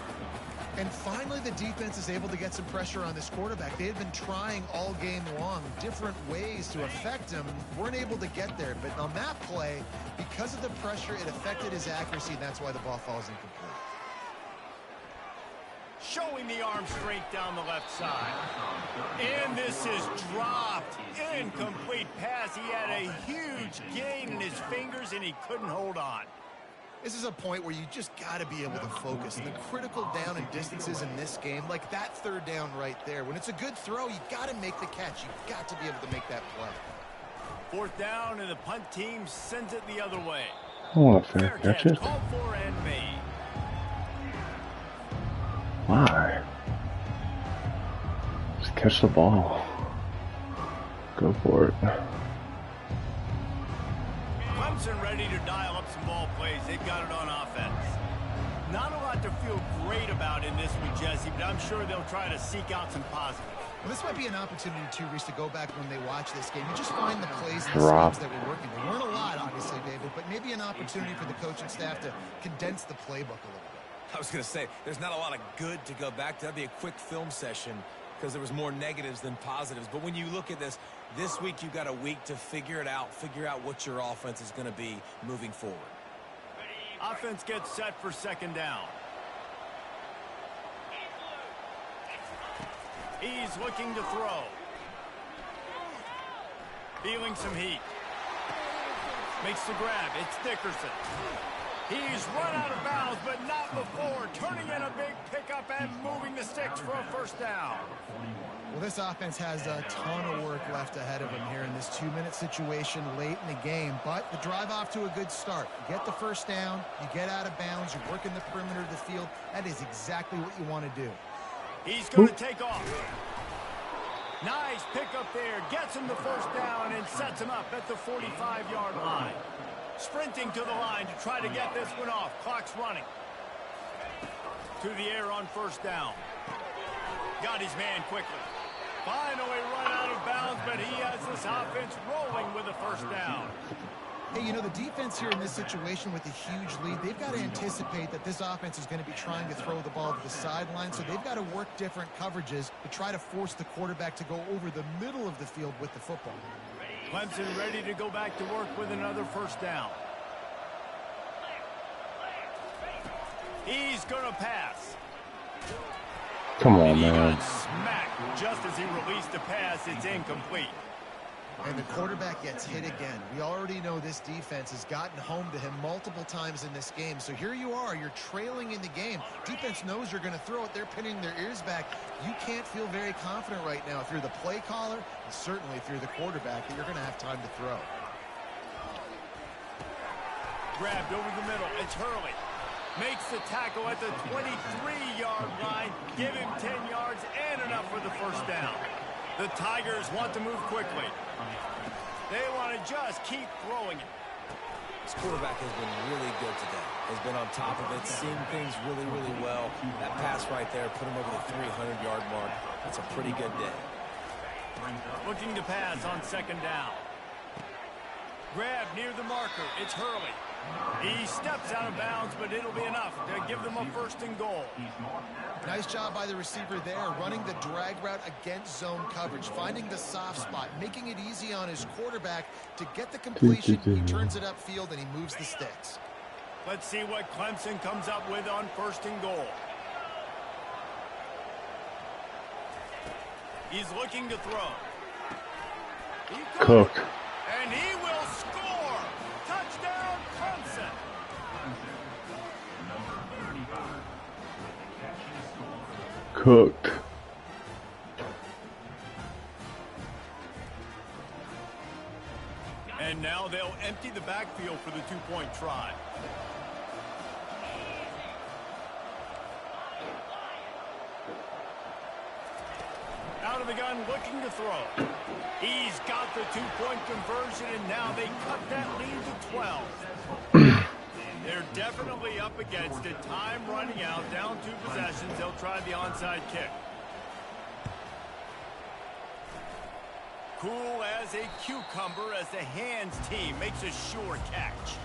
And finally, the defense is able to get some pressure on this quarterback. They had been trying all game long different ways to affect him. Weren't able to get there. But on that play, because of the pressure, it affected his accuracy, and that's why the ball falls incomplete. Showing the arm strength down the left side. And this is dropped. Incomplete pass. He had a huge gain in his fingers, and he couldn't hold on. This is a point where you just got to be able to focus. The critical down and distances in this game, like that 3rd down right there. When it's a good throw, you got to make the catch. You've got to be able to make that play. 4th down, and the punt team sends it the other way. I want a fair catch it. Called for and made. Why? Just catch the ball. Go for it. Clemson ready to dial up some ball plays. They've got it on offense. Not a lot to feel great about in this one, Jesse, but I'm sure they'll try to seek out some positives. Well, this might be an opportunity, too, Reese, to go back when they watch this game and just find the plays and the schemes that were working. There weren't a lot, obviously, David, but maybe an opportunity for the coaching staff to condense the playbook a little bit. I was going to say, there's not a lot of good to go back to. That'd be a quick film session because there was more negatives than positives. But when you look at this week you've got a week to figure it out, figure out what your offense is going to be moving forward. Offense gets set for 2nd down. He's looking to throw. Feeling some heat. Makes the grab. It's Dickerson. He's run out of bounds, but not before. Turning in a big pickup and moving the sticks for a 1st down. Well, this offense has a ton of work left ahead of them here in this 2-minute situation late in the game. But the drive off to a good start. You get the 1st down, you get out of bounds, you're working the perimeter of the field. That is exactly what you want to do. He's going to take off. Nice pickup there. Gets him the 1st down and sets him up at the 45-yard line. Sprinting to the line to try to get this one off. Clock's running. To the air on 1st down. Got his man quickly. Finally run out of bounds, but he has this offense rolling with a 1st down. Hey, you know, the defense here in this situation with a huge lead, they've got to anticipate that this offense is going to be trying to throw the ball to the sideline, so they've got to work different coverages to try to force the quarterback to go over the middle of the field with the football. Clemson ready to go back to work with another 1st down. He's going to pass. Come on, And he man. got smacked just as he released the pass. It's incomplete. And the quarterback gets hit again. We already know this defense has gotten home to him multiple times in this game. So here you are, you're trailing in the game. Defense knows you're going to throw it. They're pinning their ears back. You can't feel very confident right now if you're the play caller, and certainly if you're the quarterback, that you're going to have time to throw. Grabbed over the middle. It's Hurley. Makes the tackle at the 23-yard line. Give him 10 yards and enough for the first down. The Tigers want to move quickly. They want to just keep throwing it. This quarterback has been really good today. Has been on top of it, seeing things really, really well. That pass right there put him over the 300-yard mark. That's a pretty good day. Looking to pass on second down. Grab near the marker. It's Hurley. He steps out of bounds, but it'll be enough to give them a first and goal. Nice job by the receiver there, running the drag route against zone coverage, finding the soft spot, making it easy on his quarterback to get the completion. He turns it upfield, and he moves the sticks. Let's see what Clemson comes up with on first and goal. He's looking to throw. Cook. And he will score. Touchdown, Clemson. Cooked. And now they'll empty the backfield for the two-point try. Out of the gun, looking to throw. He's got the two-point conversion, and now they cut that lead to 12. They're definitely up against it. Time running out, down 2 possessions. They'll try the onside kick. Cool as a cucumber as the hands team makes a sure catch.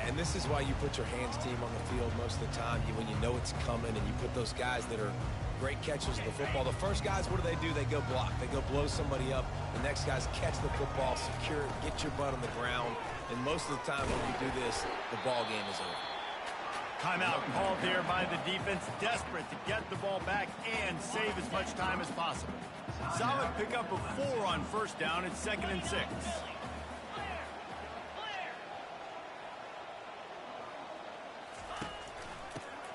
And this is why you put your hands team on the field most of the time. When you know it's coming, and you put those guys that are great catchers of the football. The first guys, what do? They go block. They go blow somebody up. The next guys catch the football, secure it, get your butt on the ground. And most of the time when you do this, the ball game is over. Timeout called there by the defense, desperate to get the ball back and save as much time as possible. Solid pickup of 4 on first down. It's 2nd and 6.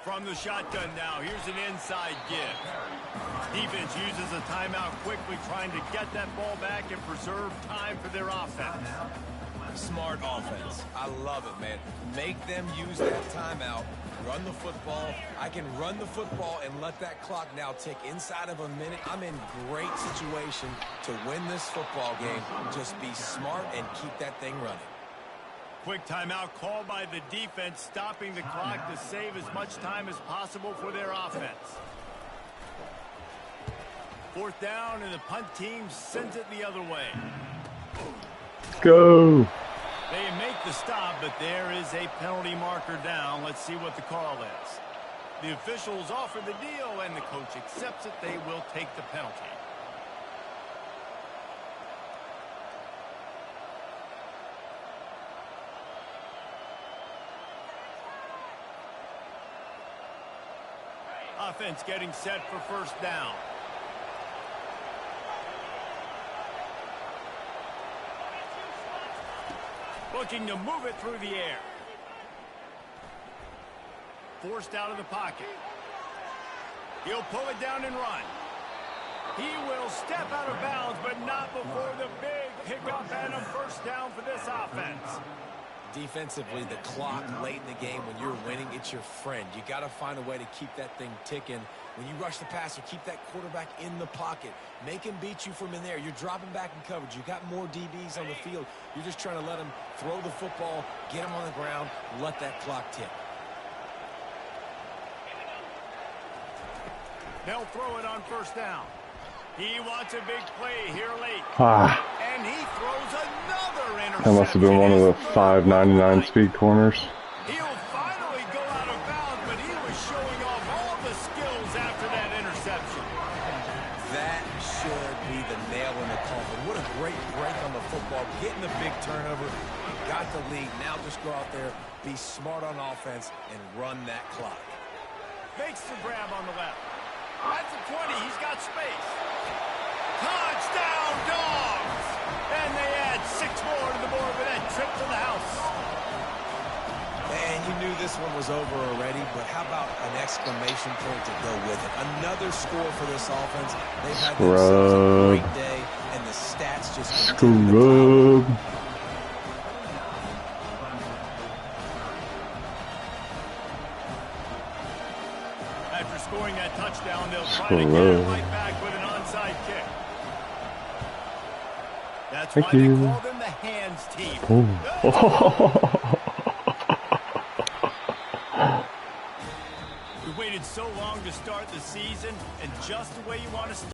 From the shotgun now, here's an inside give. Defense uses a timeout quickly, trying to get that ball back and preserve time for their offense. Smart offense. I love it, man. Make them use that timeout. Run the football. I can run the football and let that clock now tick inside of a minute. I'm in great situation to win this football game. Just be smart and keep that thing running. Quick timeout called by the defense, stopping the clock to save as much time as possible for their offense. 4th down, and the punt team sends it the other way. Go. They make the stop, but there is a penalty marker down. Let's see what the call is. The officials offer the deal, and the coach accepts it. They will take the penalty. Offense getting set for first down. Looking to move it through the air. Forced out of the pocket. He'll pull it down and run. He will step out of bounds, but not before the big pickup and a first down for this offense. Defensively, the clock late in the game, when you're winning, it's your friend. You got to find a way to keep that thing ticking. When you rush the passer, keep that quarterback in the pocket. Make him beat you from in there. You're dropping back in coverage. You got more DBs on the field. You're just trying to let him throw the football, get him on the ground, let that clock tick. They'll throw it on first down. He wants a big play here late. And he throws another interception. That must have been one of the 5.99 speed corners. He'll finally go out of bounds, but he was showing off all the skills after that interception. That should be the nail in the coffin. What a great break on the football. Getting the big turnover. Got the lead. Now just go out there, be smart on offense, and run that clock. Makes the grab on the left. At the 20, he's got space. Touchdown, Dogs! And trip to the house. And you knew this one was over already, but how about an exclamation point to go with it? Another score for this offense. They've had themselves a great day, and the stats just continue to pile up. After scoring that touchdown, they'll try to get it right back with an onside kick. That's why they call them the hands team. We waited so long to start the season, and just the way you want to start.